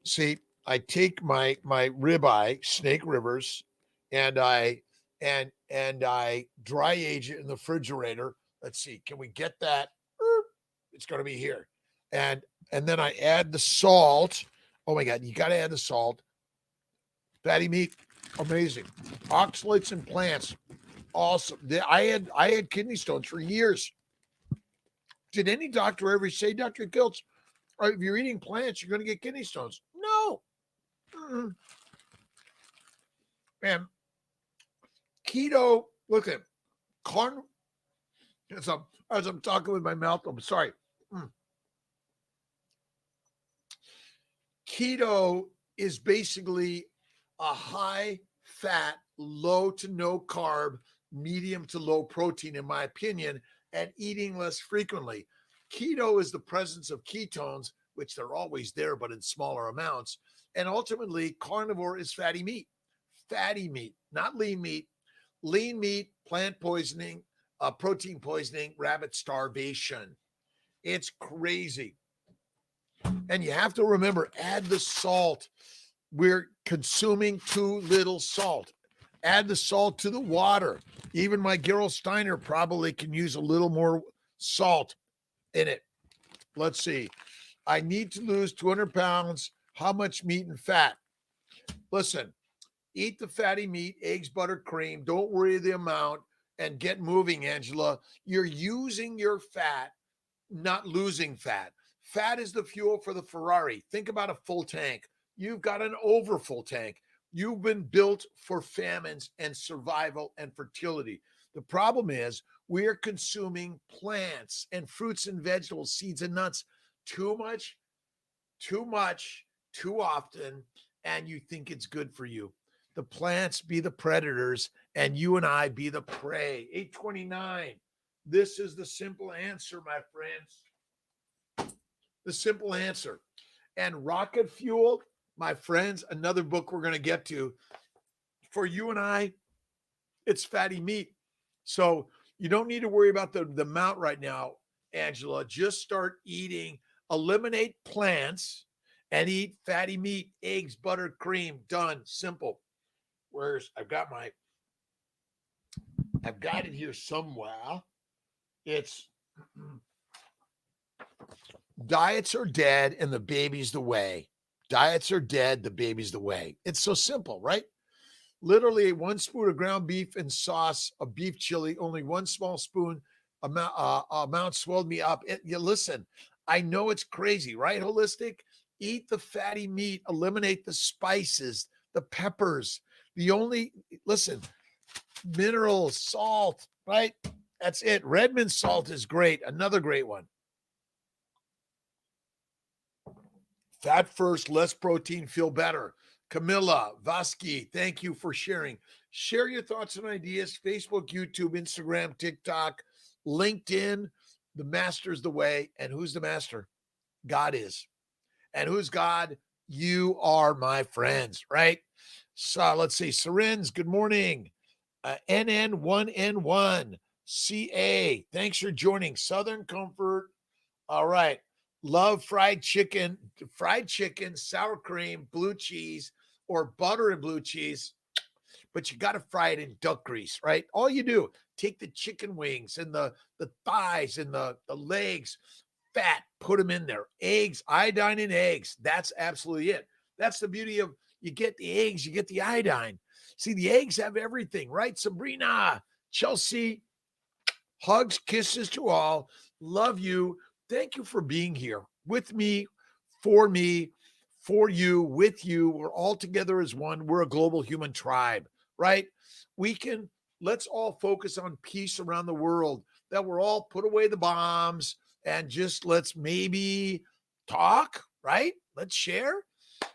[SPEAKER 1] See, I take my ribeye, Snake Rivers, and I dry age it in the refrigerator. Let's see, can we get that? It's going to be here, and then I add the salt. Oh my God, you got to add the salt. Fatty meat, amazing. Oxalates and plants, awesome. I had kidney stones for years. Did any doctor ever say, Dr. Kiltz, if you're eating plants, you're going to get kidney stones? No. Man, keto, look at corn. As I'm talking with my mouth, I'm sorry. Keto is basically a high fat, low to no carb, medium to low protein, in my opinion, and eating less frequently. Keto is the presence of ketones, which they're always there, but in smaller amounts. And ultimately, carnivore is fatty meat, not lean meat. Lean meat, plant poisoning, protein poisoning, rabbit starvation. It's crazy. And you have to remember, add the salt. We're consuming too little salt. Add the salt to the water. Even my Gerald Steiner probably can use a little more salt in it. Let's see. I need to lose 200 pounds. How much meat and fat? Listen, eat the fatty meat, eggs, butter, cream. Don't worry the amount and get moving, Angela. You're using your fat, not losing fat. Fat is the fuel for the Ferrari. Think about a full tank. You've got an overfull tank. You've been built for famines and survival and fertility. The problem is we're consuming plants and fruits and vegetables, seeds and nuts too much, too often, and you think it's good for you. The plants be the predators and you and I be the prey. 829. This is the simple answer, my friends. The simple answer. And rocket fuel, my friends, another book we're going to get to. For you and I, it's fatty meat. So you don't need to worry about the amount right now, Angela. Just start eating, eliminate plants and eat fatty meat, eggs, butter, cream. Done. Simple. I've got it here somewhere. It's diets are dead and the baby's the way. Diets are dead, the baby's the way. It's so simple, right? Literally 1 spoon of ground beef and sauce, a beef chili, only 1 small spoon amount swelled me up. Listen, I know it's crazy, right? Holistic, eat the fatty meat, eliminate the spices, the peppers. Listen, minerals, salt, right? That's it. Redmond salt is great. Another great one. Fat first, less protein, feel better. Camilla Vasky, thank you for sharing. Share your thoughts and ideas. Facebook, YouTube, Instagram, TikTok, LinkedIn. The master's the way. And who's the master? God is. And who's God? You are, my friends, right? So let's see. Syrinz, good morning. NN1N1. CA, thanks for joining. Southern Comfort. All right. Love fried chicken, sour cream, blue cheese, or butter and blue cheese. But you got to fry it in duck grease, right? All you do, take the chicken wings and the thighs and the legs, fat, put them in there. Eggs, iodine in eggs. That's absolutely it. That's the beauty of, you get the eggs, you get the iodine. See, the eggs have everything, right? Sabrina, Chelsea, hugs, kisses to all. Love you. Thank you for being here with me, for you, with you. We're all together as one. We're a global human tribe, right? Let's all focus on peace around the world, that we're all put away the bombs and just let's maybe talk, right? Let's share.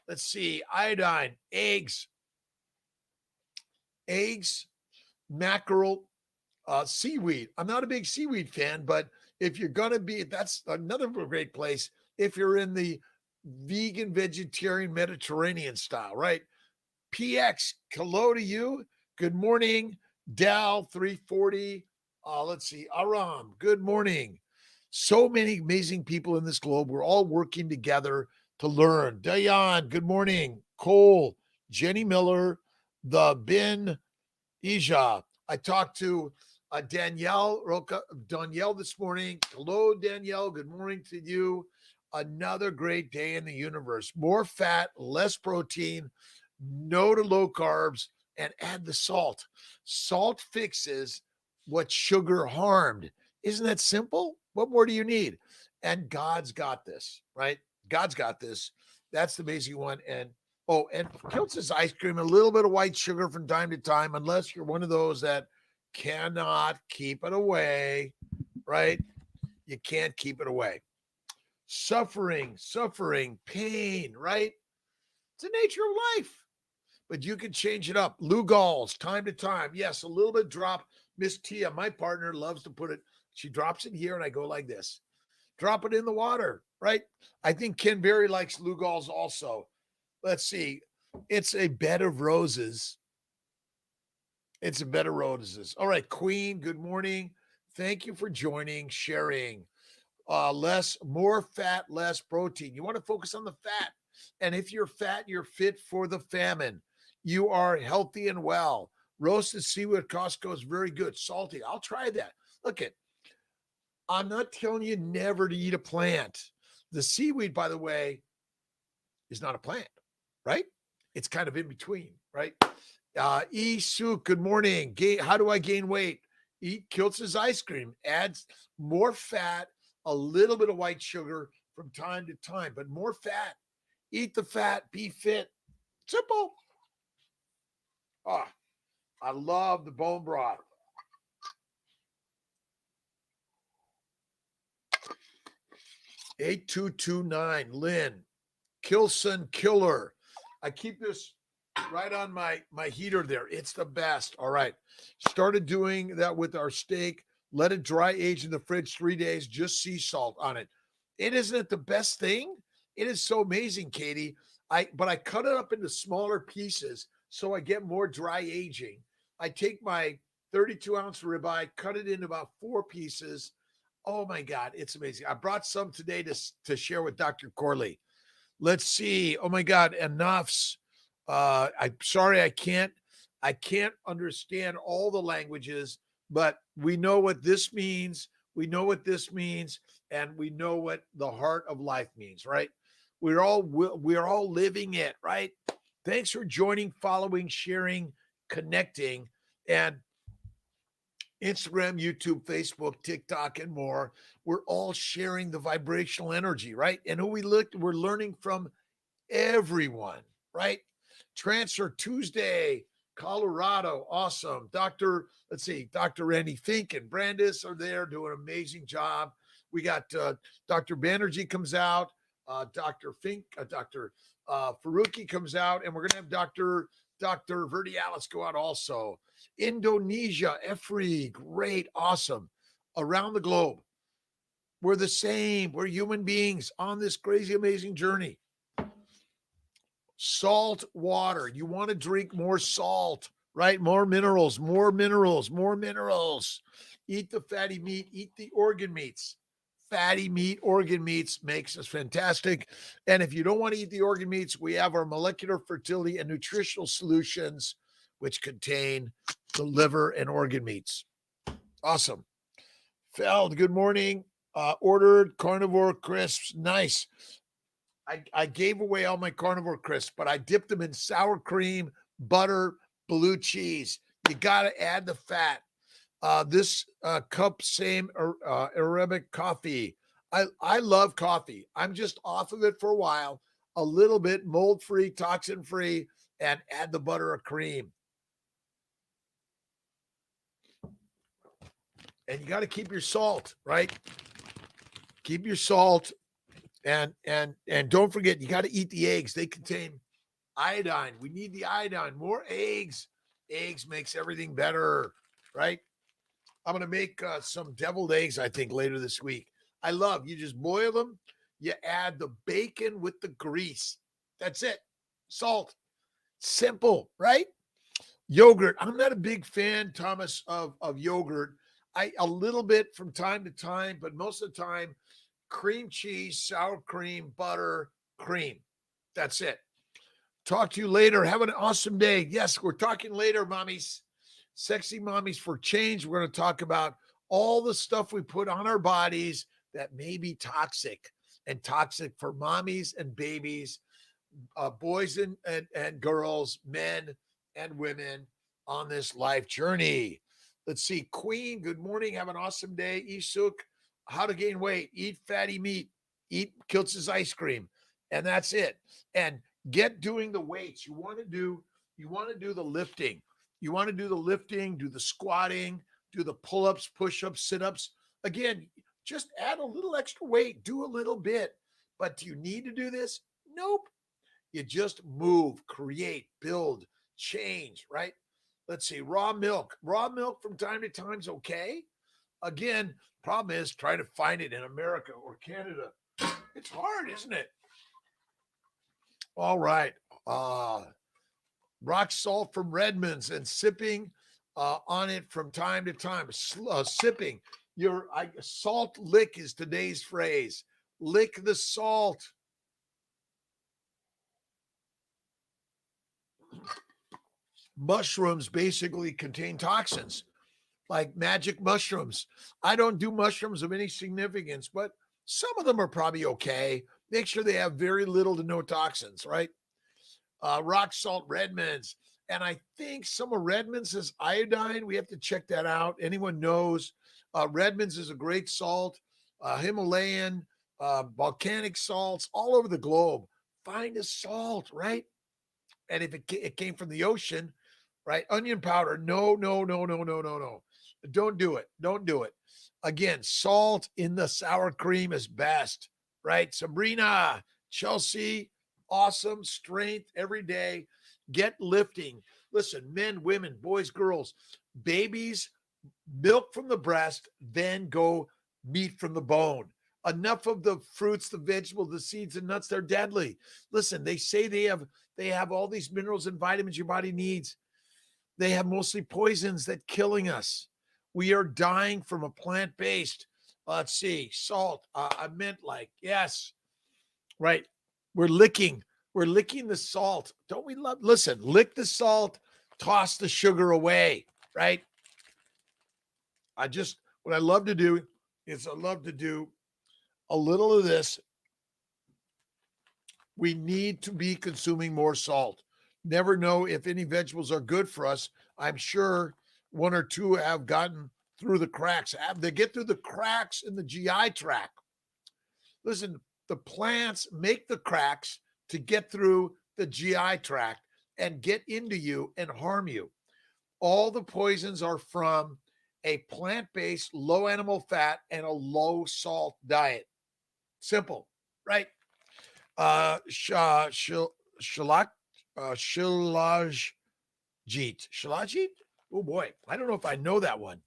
[SPEAKER 1] Let's see. Iodine, eggs, mackerel, seaweed. I'm not a big seaweed fan, but if you're going to be, that's another great place. If you're in the vegan, vegetarian, Mediterranean style, right? PX, hello to you. Good morning. Dal 340. Let's see. Aram, good morning. So many amazing people in this globe. We're all working together to learn. Dayan, good morning. Cole, Jenny Miller, the Bin Ija. I talked to Danielle this morning. Hello, Danielle. Good morning to you. Another great day in the universe. More fat, less protein, no to low carbs, and add the salt. Salt fixes what sugar harmed. Isn't that simple? What more do you need? And God's got this, right? God's got this. That's the amazing one. And Kiltz's ice cream, a little bit of white sugar from time to time, unless you're one of those that cannot keep it away, right? You can't keep it away. Suffering, pain, right? It's the nature of life, but you can change it up. Lou Galls, time to time. Yes, a little bit drop. Miss Tia, my partner, loves to put it. She drops it here and I go like this. Drop it in the water, right? I think Ken Berry likes Lugol's also. Let's see. It's a bed of roses. It's a bed of roses. All right, Queen, good morning. Thank you for joining, sharing. More fat, less protein. You want to focus on the fat. And if you're fat, you're fit for the famine. You are healthy and well. Roasted seaweed at Costco is very good. Salty. I'll try that. Look at, I'm not telling you never to eat a plant. The seaweed, by the way, is not a plant, right? It's kind of in between, right? Suk, good morning. How do I gain weight? Eat Kiltz's ice cream. Adds more fat, a little bit of white sugar from time to time, but more fat. Eat the fat, be fit. Simple. Oh, I love the bone broth. 8229, Lynn. Kilson Killer. I keep this right on my heater there. It's the best. All right. Started doing that with our steak. Let it dry age in the fridge 3 days. Just sea salt on it. Isn't it the best thing? It is so amazing, Katie. But I cut it up into smaller pieces so I get more dry aging. I take my 32-ounce ribeye, cut it into about 4 pieces. Oh my God, it's amazing. I brought some today to share with Dr. Corley. Let's see. Oh my God, enough's. I'm sorry, I can't understand all the languages, but we know what this means. We know what this means, and we know what the heart of life means, right? We're all living it, right? Thanks for joining, following, sharing, connecting, and Instagram, YouTube, Facebook, TikTok, and more. We're all sharing the vibrational energy, right? And we're learning from everyone, right? Transfer Tuesday, Colorado, awesome. Dr. Randy Fink and Brandis are there doing an amazing job. We got Dr. Banerjee comes out, Dr. Fink, Dr. Faruqi comes out, and we're gonna have Dr. Verdialis go out also. Indonesia, Efri, great, awesome. Around the globe, we're the same. We're human beings on this crazy, amazing journey. Salt water. You want to drink more salt, right? More minerals, more minerals, more minerals. Eat the fatty meat, eat the organ meats. Fatty meat, organ meats makes us fantastic. And if you don't want to eat the organ meats, we have our molecular fertility and nutritional solutions, which contain the liver and organ meats. Awesome. Feld, good morning. Ordered carnivore crisps. Nice. I gave away all my carnivore crisps, but I dipped them in sour cream, butter, blue cheese. You got to add the fat. This cup, same Arabic coffee. I love coffee. I'm just off of it for a while, a little bit mold-free, toxin-free, and add the butter or cream. And you got to keep your salt, right? Keep your salt. And don't forget, you got to eat the eggs. They contain iodine. We need the iodine. More eggs. Eggs makes everything better, right? I'm going to make some deviled eggs, I think, later this week. You just boil them. You add the bacon with the grease. That's it. Salt. Simple, right? Yogurt. I'm not a big fan, Thomas, of yogurt. A little bit from time to time, but most of the time, cream cheese, sour cream, butter, cream. That's it. Talk to you later. Have an awesome day. Yes, we're talking later, mommies. Sexy Mommies for Change. We're going to talk about all the stuff we put on our bodies that may be toxic for mommies and babies, boys and girls, men and women on this life journey. Let's see. Queen, good morning. Have an awesome day. Isuk, how to gain weight. Eat fatty meat. Eat Kiltz's ice cream. And that's it. And get doing the weights. You want to do the lifting. You want to do the lifting, do the squatting, do the pull-ups, push-ups, sit-ups. Again, just add a little extra weight. Do a little bit. But do you need to do this? Nope. You just move, create, build, change, right? Let's see. Raw milk. Raw milk from time to time is okay. Again, problem is trying to find it in America or Canada. It's hard, isn't it? All right. Rock salt from Redmond's and sipping on it from time to time. Sipping. Your salt lick is today's phrase. Lick the salt. Mushrooms basically contain toxins like magic mushrooms. I don't do mushrooms of any significance, but some of them are probably okay. Make sure they have very little to no toxins, right? Rock salt Redmond's. And I think some of Redmond's is iodine. We have to check that out. Anyone knows? Redmond's is a great salt, Himalayan, volcanic salts all over the globe. Find a salt, right? And if it came from the ocean, right? Onion powder. No, no, no, no, no, no, no. Don't do it. Don't do it. Again, salt in the sour cream is best, right? Sabrina, Chelsea, awesome strength every day. Get lifting. Listen, men, women, boys, girls, babies, milk from the breast, then go meat from the bone. Enough of the fruits, the vegetables, the seeds and nuts, they're deadly. Listen, they say they have all these minerals and vitamins your body needs. They have mostly poisons that killing us. We are dying from a plant-based, let's see, salt. I meant like, yes, right. We're licking the salt. Don't we love, listen, lick the salt, toss the sugar away, right? What I love to do is I love to do a little of this. We need to be consuming more salt. Never know if any vegetables are good for us. I'm sure one or two have gotten through the cracks. They get through the cracks in the GI tract. Listen, the plants make the cracks to get through the GI tract and get into you and harm you. All the poisons are from a plant-based, low animal fat and a low salt diet. Simple, right? Shilajit. Shilajit? Oh boy, I don't know if I know that one.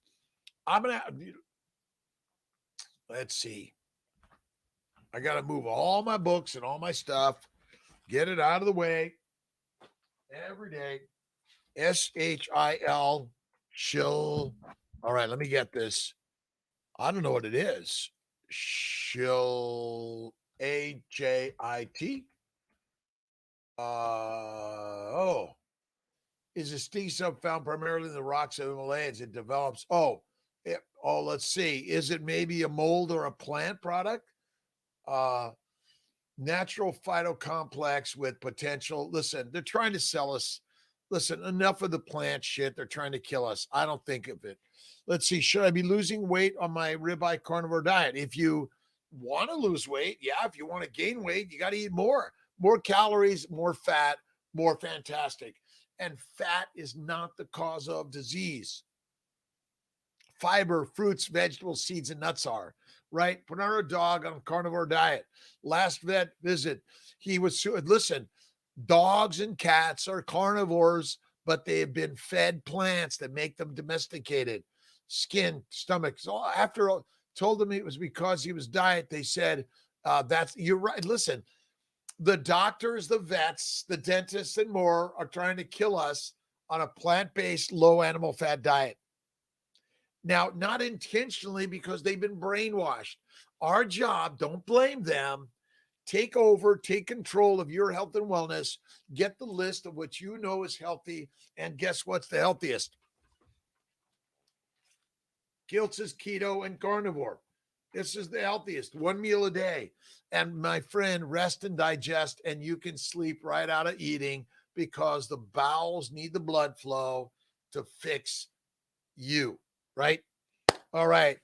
[SPEAKER 1] Let's see. I got to move all my books and all my stuff, get it out of the way every day. SHIL, shill. All right, let me get this. I don't know what it is. Shill, HAIT. Is a steam sub found primarily in the rocks of the Himalayas. It develops. Let's see. Is it maybe a mold or a plant product? Natural phytocomplex with potential. Listen, they're trying to sell us. Listen, enough of the plant shit. They're trying to kill us. I don't think of it. Let's see. Should I be losing weight on my ribeye carnivore diet? If you want to lose weight, yeah. If you want to gain weight, you got to eat more calories, more fat, more fantastic. And fat is not the cause of disease. Fiber, fruits, vegetables, seeds, and nuts are, right? Put our dog on a carnivore diet. Last vet visit, he was, listen, dogs and cats are carnivores, but they have been fed plants that make them domesticated. Skin, stomach. So after told him it was because he was diet, they said, you're right. Listen, the doctors, the vets, the dentists, and more are trying to kill us on a plant-based, low animal fat diet. Now, not intentionally because they've been brainwashed. Our job, don't blame them. Take over, take control of your health and wellness. Get the list of what you know is healthy. And guess what's the healthiest? Kiltz is keto and carnivore. This is the healthiest. One meal a day. And my friend, rest and digest, and you can sleep right out of eating because the bowels need the blood flow to fix you, right? All right.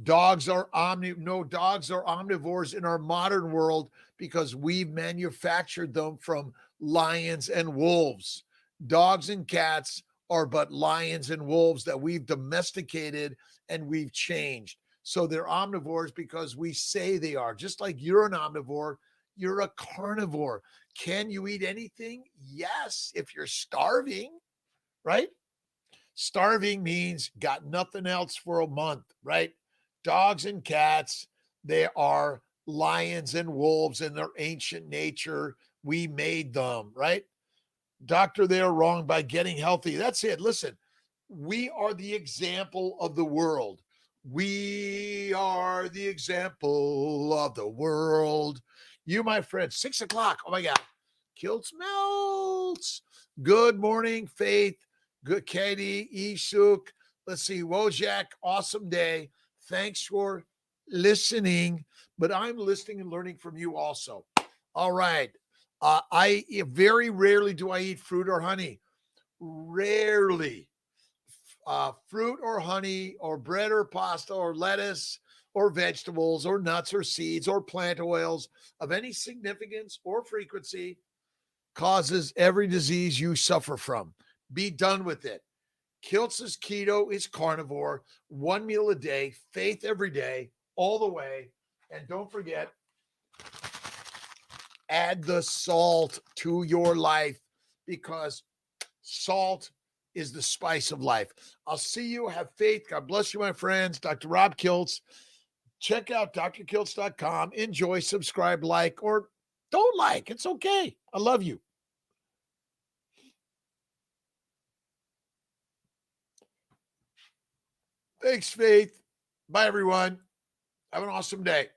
[SPEAKER 1] Dogs are omnivores in our modern world because we've manufactured them from lions and wolves. Dogs and cats are but lions and wolves that we've domesticated and we've changed. So they're omnivores because we say they are. Just like you're an omnivore, you're a carnivore. Can you eat anything? Yes, if you're starving, right? Starving means got nothing else for a month, right? Dogs and cats, they are lions and wolves in their ancient nature. We made them, right? Doctor, they are wrong by getting healthy. That's it. Listen, we are the example of the world. We are the example of the world. You, my friend, 6 o'clock. Oh my God. Kiltz melts. Good morning, Faith. Good, Katie, Ishuk. Let's see, Wojak. Awesome day. Thanks for listening. But I'm listening and learning from you also. All right. I very rarely do I eat fruit or honey. Rarely. Fruit or honey or bread or pasta or lettuce or vegetables or nuts or seeds or plant oils of any significance or frequency causes every disease you suffer from. Be done with it. Kiltz's keto is carnivore, one meal a day, faith every day, all the way. And don't forget, add the salt to your life because salt is the spice of life. I'll see you. Have faith. God bless you, my friends. Dr. Rob Kiltz. Check out drkiltz.com. Enjoy, subscribe, like, or don't like. It's okay. I love you. Thanks, Faith. Bye, everyone. Have an awesome day.